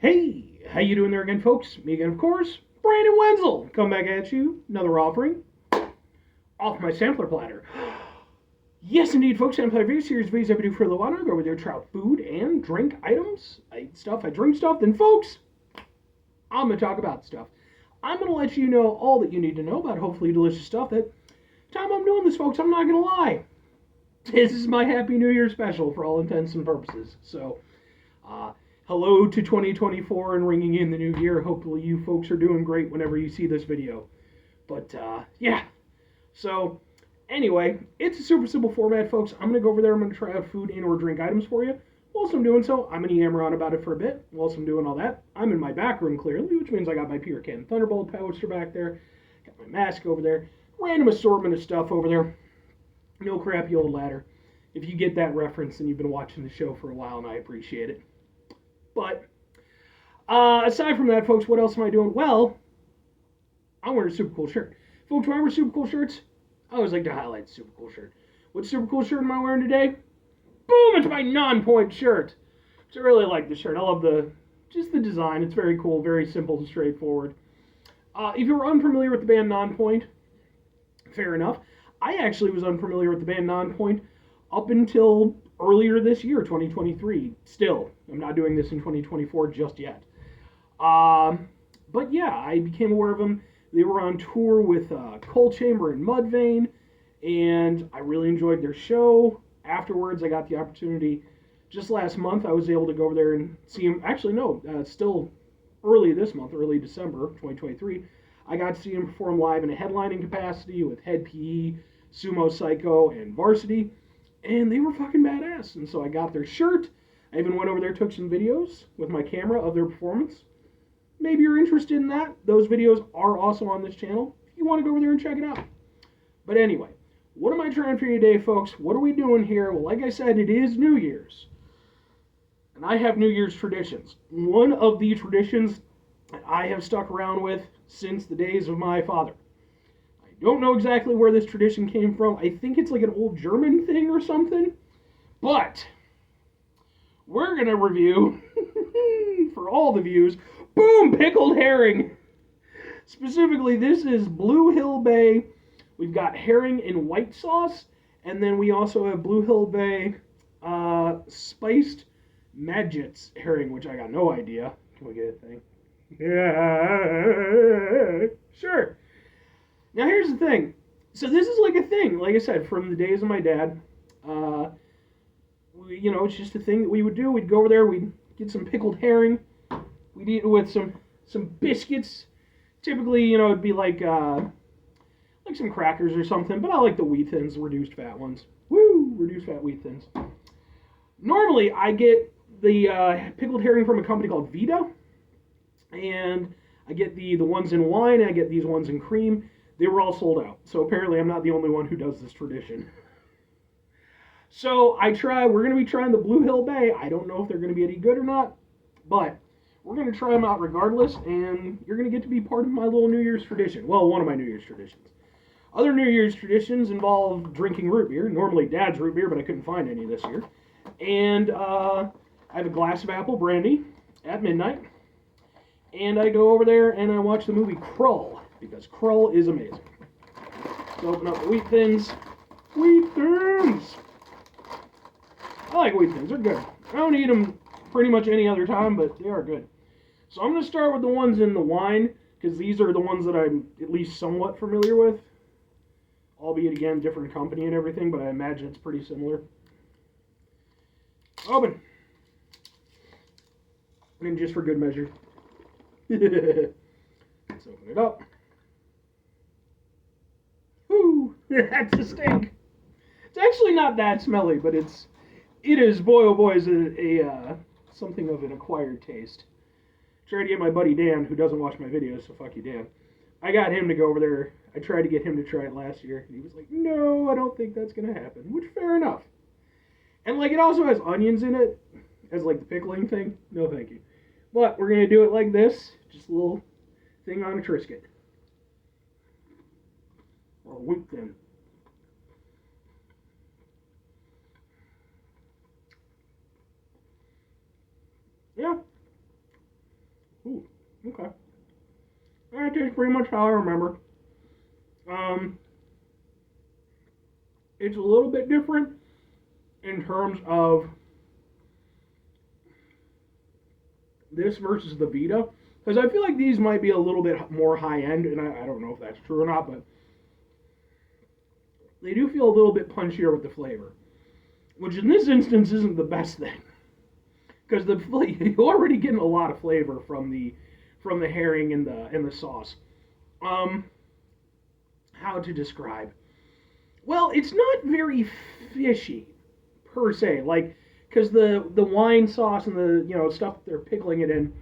Hey, how you doing there again, folks? Me again, of course, Brandon Wenzel. Come back at you, another offering off my sampler platter. Yes, indeed, folks. Sampler video series videos I do for a little while. I go over there, try out food and drink items. I eat stuff, I drink stuff. Then, folks, I'm gonna talk about stuff. I'm gonna let you know all that you need to know about hopefully delicious stuff. That time I'm doing this, folks, I'm not gonna lie. This is my Happy New Year special for all intents and purposes. So, uh, hello to 2024 and ringing in the new year. Hopefully you folks are doing great whenever you see this video. But yeah, so anyway, it's a super simple format, folks. I'm going to go over there. I'm going to try out food and or drink items for you. Whilst I'm doing so, I'm going to yammer on about it for a bit. Whilst I'm doing all that, I'm in my back room clearly, which means I got my Peter Can Thunderbolt poster back there. Got my mask over there. Random assortment of stuff over there. No crappy old ladder. If you get that reference, then you've been watching the show for a while, and I appreciate it. But aside from that, folks, what else am I doing? Well, I'm wearing a super cool shirt. Folks, when I wear super cool shirts, I always like to highlight the super cool shirt. What super cool shirt am I wearing today? Boom! It's my non-point shirt. So I really like the shirt. I love just the design. It's very cool, very simple and straightforward. If you were unfamiliar with the band Non-Point, fair enough. I actually was unfamiliar with the band Non-Point up until earlier this year, 2023. Still, I'm not doing this in 2024 just yet. But yeah, I became aware of them. They were on tour with Coal Chamber and Mudvayne, and I really enjoyed their show. Afterwards, I got the opportunity. Just last month, I was able to go over there and see them. Actually, no, still early this month, early December 2023. I got to see them perform live in a headlining capacity with Head PE, Sumo Psycho, and Varsity. And they were fucking badass. And so I got their shirt. I even went over there, took some videos with my camera of their performance. Maybe you're interested in that. Those videos are also on this channel if you want to go over there and check it out. But anyway, what am I trying for you today, folks? What are we doing here? Well, like I said, it is New Year's. And I have New Year's traditions. One of the traditions that I have stuck around with since the days of my father. Don't know exactly where this tradition came from. I think it's like an old German thing or something. But we're going to review, for all the views, boom, Pickled Herring. Specifically, this is Blue Hill Bay. We've got herring in white sauce. And then we also have Blue Hill Bay spiced Maggots herring, which I got no idea. Can we get a thing? Yeah, sure. Now, here's the thing. So this is like a thing, like I said, from the days of my dad. It's just a thing that we would do. We'd go over there, we'd get some pickled herring. We'd eat it with some biscuits. Typically, it'd be like some crackers or something, but I like the wheat thins, reduced fat ones. Woo! Reduced fat wheat thins. Normally, I get the pickled herring from a company called Vita, and I get the ones in wine, and I get these ones in cream. They were all sold out. So apparently I'm not the only one who does this tradition. So we're going to be trying the Blue Hill Bay. I don't know if they're going to be any good or not, but we're going to try them out regardless, and you're going to get to be part of my little New Year's tradition. Well, one of my New Year's traditions. Other New Year's traditions involve drinking root beer. Normally Dad's root beer, but I couldn't find any this year. And I have a glass of apple brandy at midnight. And I go over there and I watch the movie Krull, because Krull is amazing. So open up the wheat thins. Wheat thins! I like wheat thins. They're good. I don't eat them pretty much any other time, but they are good. So I'm going to start with the ones in the wine, because these are the ones that I'm at least somewhat familiar with. Albeit, again, different company and everything, but I imagine it's pretty similar. Open. And just for good measure. Let's open it up. Whoo! That's a stink. It's actually not that smelly, but it is, boy oh boy, is a something of an acquired taste. Tried to get my buddy Dan, who doesn't watch my videos, so fuck you, Dan. I got him to go over there. I tried to get him to try it last year, and he was like, no, I don't think that's going to happen, which, fair enough. And, like, it also has onions in it, as, like, the pickling thing. No, thank you. But we're going to do it like this, just a little thing on a Triscuit. Or wheat thin. Yeah. Okay. That tastes pretty much how I remember. Um, it's a little bit different in terms of this versus the Vita. Because I feel like these might be a little bit more high end, and I don't know if that's true or not, but they do feel a little bit punchier with the flavor. Which in this instance isn't the best thing. Because you're already getting a lot of flavor from the herring and the sauce. How to describe? Well, it's not very fishy per se. Like, because the wine sauce and the stuff they're pickling it in,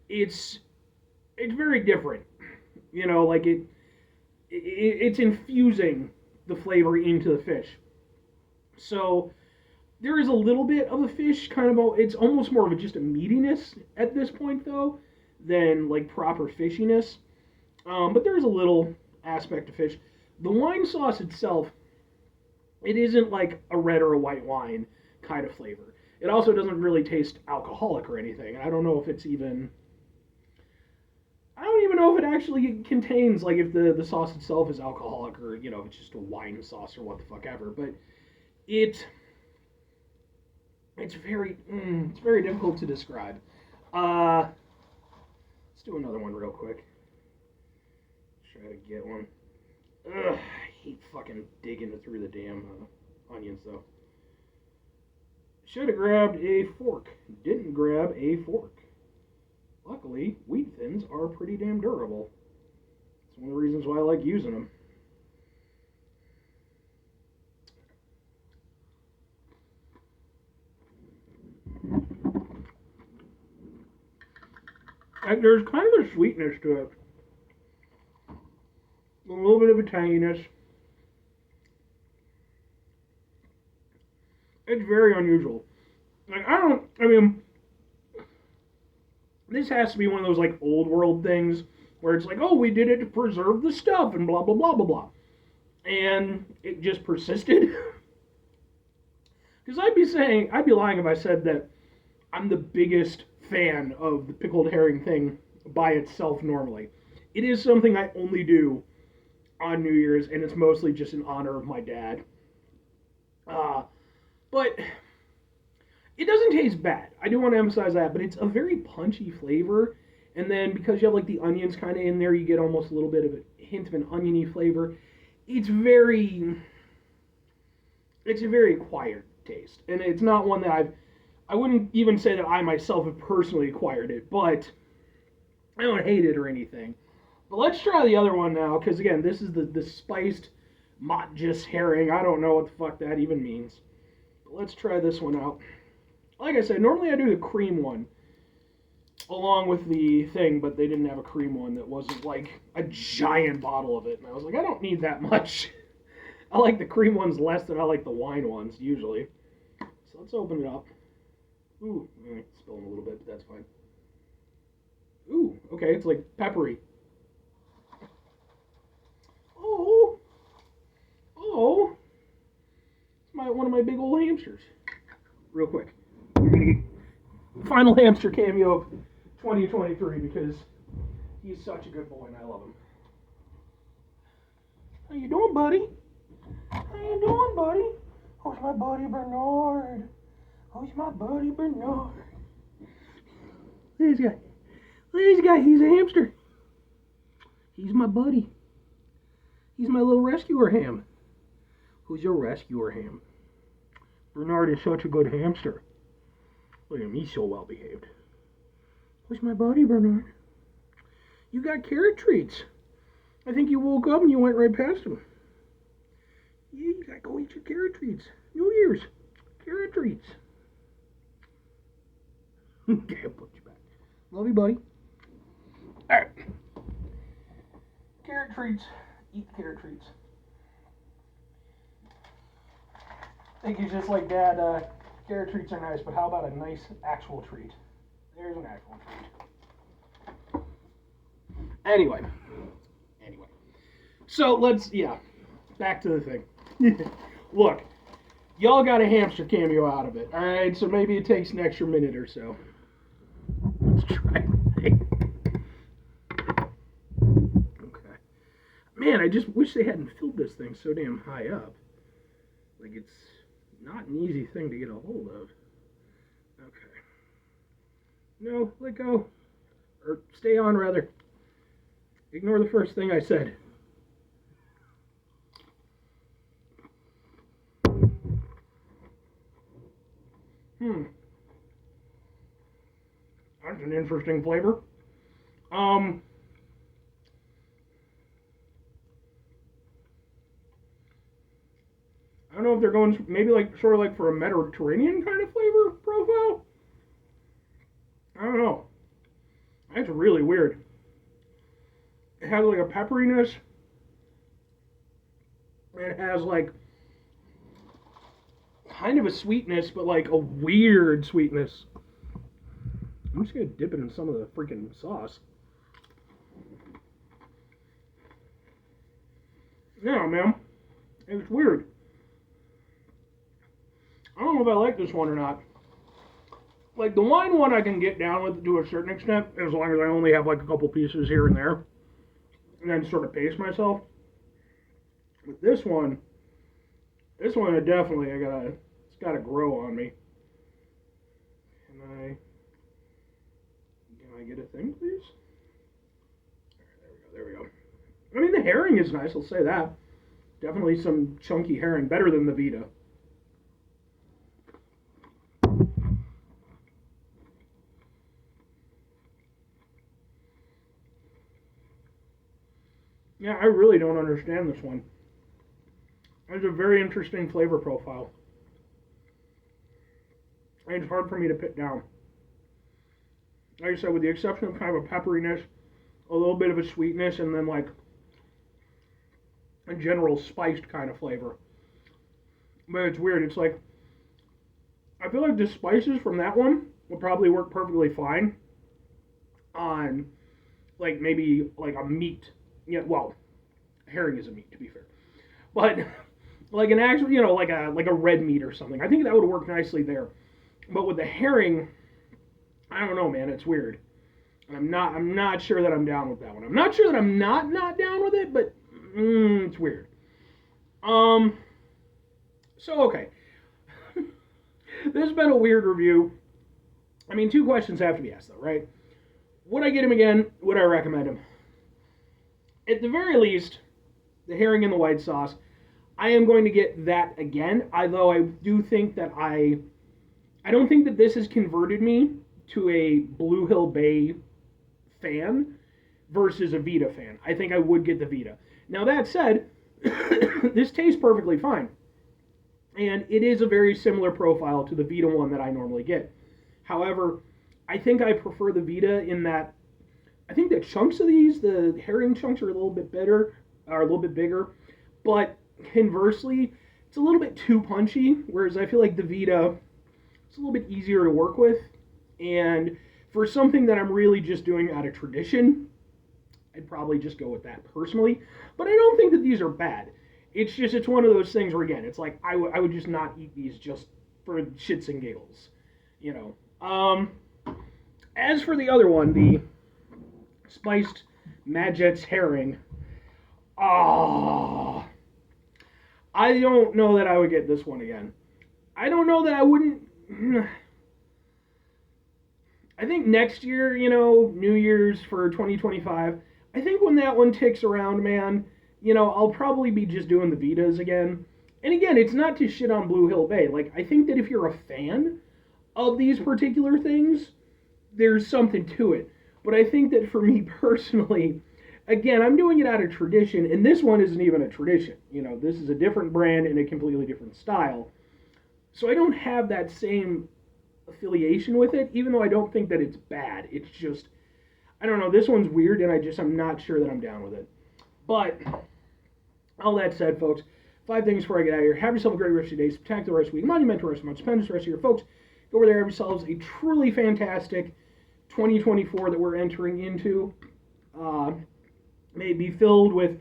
it's very different. Like it's infusing the flavor into the fish. So there is a little bit of a fish kind of. It's almost more of just a meatiness at this point though, than like proper fishiness. But there's a little aspect of fish. The wine sauce itself, it isn't like a red or a white wine kind of flavor. It also doesn't really taste alcoholic or anything. I don't know if it's even. I don't even know if it actually contains, like, if the sauce itself is alcoholic or, if it's just a wine sauce or what the fuck ever. But it's very difficult to describe. Let's do another one real quick. Try to get one. Ugh, I hate fucking digging through the damn onions, though. Should have grabbed a fork. Didn't grab a fork. Luckily, wheat thins are pretty damn durable. It's one of the reasons why I like using them. And there's kind of a sweetness to it. A little bit of a tanginess. It's very unusual. Like, this has to be one of those, like, old world things where it's like, oh, we did it to preserve the stuff and blah, blah, blah, blah, blah. And it just persisted. Because I'd be lying if I said that I'm the biggest fan of the pickled herring thing by itself normally. It is something I only do on New Year's, and it's mostly just in honor of my dad. But it doesn't taste bad. I do want to emphasize that, but it's a very punchy flavor. And then because you have like the onions kind of in there, you get almost a little bit of a hint of an oniony flavor. It's a very acquired taste. And it's not one that I wouldn't even say that I myself have personally acquired it, but I don't hate it or anything. But let's try the other one now, because again, this is the spiced Motjus herring. I don't know what the fuck that even means. But let's try this one out. Like I said, normally I do the cream one along with the thing, but they didn't have a cream one that wasn't like a giant bottle of it. And I was like, I don't need that much. I like the cream ones less than I like the wine ones, usually. So let's open it up. Ooh, spilling a little bit, but that's fine. Ooh, okay, it's like peppery. Oh, it's one of my big old hamsters. Real quick. Final hamster cameo of 2023 because he's such a good boy and I love him. How you doing, buddy? How you doing, buddy? Who's my buddy Bernard? Who's my buddy Bernard? This guy, he's a hamster. He's my buddy. He's my little rescuer ham. Who's your rescuer ham? Bernard is such a good hamster. Look at him, he's so well behaved. Where's my buddy, Bernard? You got carrot treats. I think you woke up and you went right past him. Yeah, you gotta go eat your carrot treats. New Year's. Carrot treats. Okay, I'll put you back. Love you, buddy. Alright. Carrot treats. Eat the carrot treats. I think he's just like, Dad, carrot treats are nice, but how about a nice actual treat? There's an actual treat. Anyway. So back to the thing. Look, y'all got a hamster cameo out of it, alright? So maybe it takes an extra minute or so. Let's try the thing. Man, I just wish they hadn't filled this thing so damn high up. Like, it's not an easy thing to get a hold of. Okay. No, let go. Or stay on, rather. Ignore the first thing I said. That's an interesting flavor. I don't know if they're going maybe like sort of like for a Mediterranean kind of flavor profile. I don't know. That's really weird. It has like a pepperiness. It has like kind of a sweetness, but like a weird sweetness. I'm just gonna dip it in some of the freaking sauce. Yeah, man. It's weird. I don't know if I like this one or not. Like the wine one I can get down with to a certain extent, as long as I only have like a couple pieces here and there. And then sort of pace myself. But this one I definitely it's gotta grow on me. Can I get a thing, please? Alright, there we go. I mean, the herring is nice, I'll say that. Definitely some chunky herring, better than the Vita. Yeah, I really don't understand this one. It's a very interesting flavor profile. And it's hard for me to put down. Like I said, with the exception of kind of a pepperiness, a little bit of a sweetness, and then like a general spiced kind of flavor. But it's weird. It's like, I feel like the spices from that one would probably work perfectly fine on like maybe like a meat. Yeah, well, herring is a meat to be fair, but like an actual, like a red meat or something. I think that would work nicely there. But with the herring, I don't know, man. It's weird. I'm not sure that I'm down with that one. I'm not sure that I'm not down with it, but it's weird. So okay, this has been a weird review. I mean, two questions have to be asked though, right? Would I get him again? Would I recommend him? At the very least, the herring and the white sauce, I am going to get that again. Although I do think that I don't think that this has converted me to a Blue Hill Bay fan versus a Vita fan. I think I would get the Vita. Now that said, this tastes perfectly fine. And it is a very similar profile to the Vita one that I normally get. However, I think I prefer the Vita in that I think the chunks of these, the herring chunks are a little bit better, are a little bit bigger. But conversely, it's a little bit too punchy, whereas I feel like the Vita, it's a little bit easier to work with. And for something that I'm really just doing out of tradition, I'd probably just go with that personally. But I don't think that these are bad. It's just, it's one of those things where, again, it's like I would just not eat these just for shits and giggles, As for the other one, the spiced Madget's herring, I don't know that I would get this one again. I don't know that I wouldn't. I think next year, New Year's for 2025, I think when that one ticks around, man, I'll probably be just doing the Vitas again. And again, it's not to shit on Blue Hill Bay. Like, I think that if you're a fan of these particular things, there's something to it. But I think that for me personally, again, I'm doing it out of tradition, and this one isn't even a tradition. This is a different brand and a completely different style. So I don't have that same affiliation with it, even though I don't think that it's bad. It's just, I don't know, this one's weird, and I'm not sure that I'm down with it. But all that said, folks, 5 things before I get out of here. Have yourself a great rest of your day, spectacular rest of the week, monumental rest of the month, stupendous rest of your folks. Go over there, have yourselves a truly fantastic 2024 that we're entering into. May it be filled with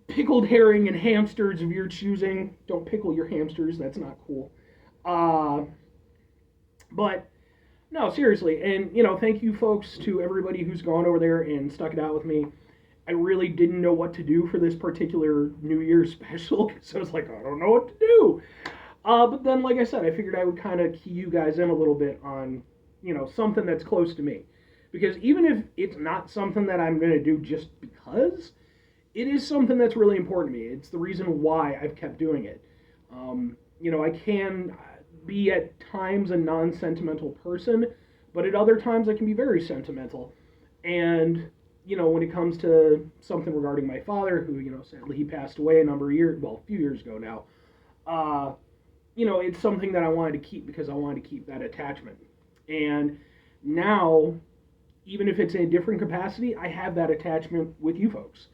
pickled herring and hamsters of your choosing. Don't pickle your hamsters, that's not cool. But no, seriously, and thank you folks to everybody who's gone over there and stuck it out with me I really didn't know what to do for this particular New Year's special, so I was like, I don't know what to do. But then, like I said, I figured I would kind of key you guys in a little bit on, something that's close to me. Because even if it's not something that I'm going to do just because, it is something that's really important to me. It's the reason why I've kept doing it. I can be at times a non sentimental person, but at other times I can be very sentimental. And, when it comes to something regarding my father, who, sadly he passed away a number of years, well, a few years ago now, uh, it's something that I wanted to keep because I wanted to keep that attachment. And now, even if it's in a different capacity, I have that attachment with you folks.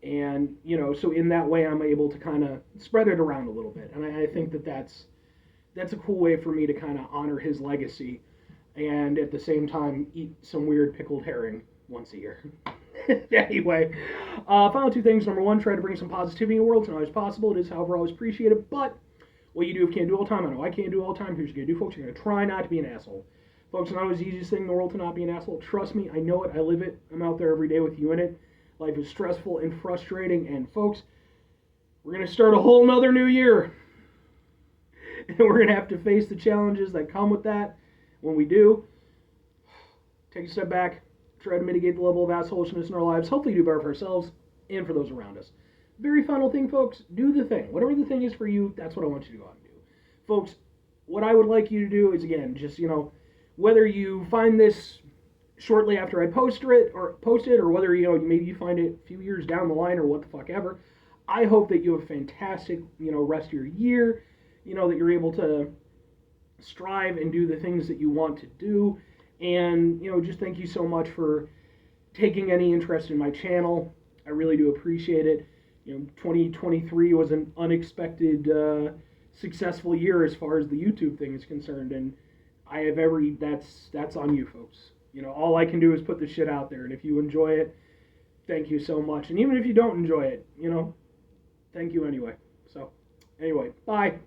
And, so in that way, I'm able to kind of spread it around a little bit. And I think that that's a cool way for me to kind of honor his legacy and at the same time eat some weird pickled herring once a year. Anyway, final two things. Number one, try to bring some positivity in the world as much as possible. It is, however, always appreciated. But what you do if you can't do all the time, I know I can't do all the time. Here's what you're going to do, folks. You're going to try not to be an asshole. Folks, it's not always the easiest thing in the world to not be an asshole. Trust me, I know it. I live it. I'm out there every day with you in it. Life is stressful and frustrating. And, folks, we're going to start a whole nother new year. And we're going to have to face the challenges that come with that. When we do, take a step back, try to mitigate the level of assholishness in our lives, hopefully do better for ourselves and for those around us. Very final thing, folks, do the thing. Whatever the thing is for you, that's what I want you to go out and do. Folks, what I would like you to do is, again, just, whether you find this shortly after I post it, or whether, maybe you find it a few years down the line or what the fuck ever, I hope that you have a fantastic, rest of your year, that you're able to strive and do the things that you want to do. And, just thank you so much for taking any interest in my channel. I really do appreciate it. 2023 was an unexpected, successful year as far as the YouTube thing is concerned. And I have that's on you folks. All I can do is put the shit out there. And if you enjoy it, thank you so much. And even if you don't enjoy it, thank you anyway. So, anyway, bye.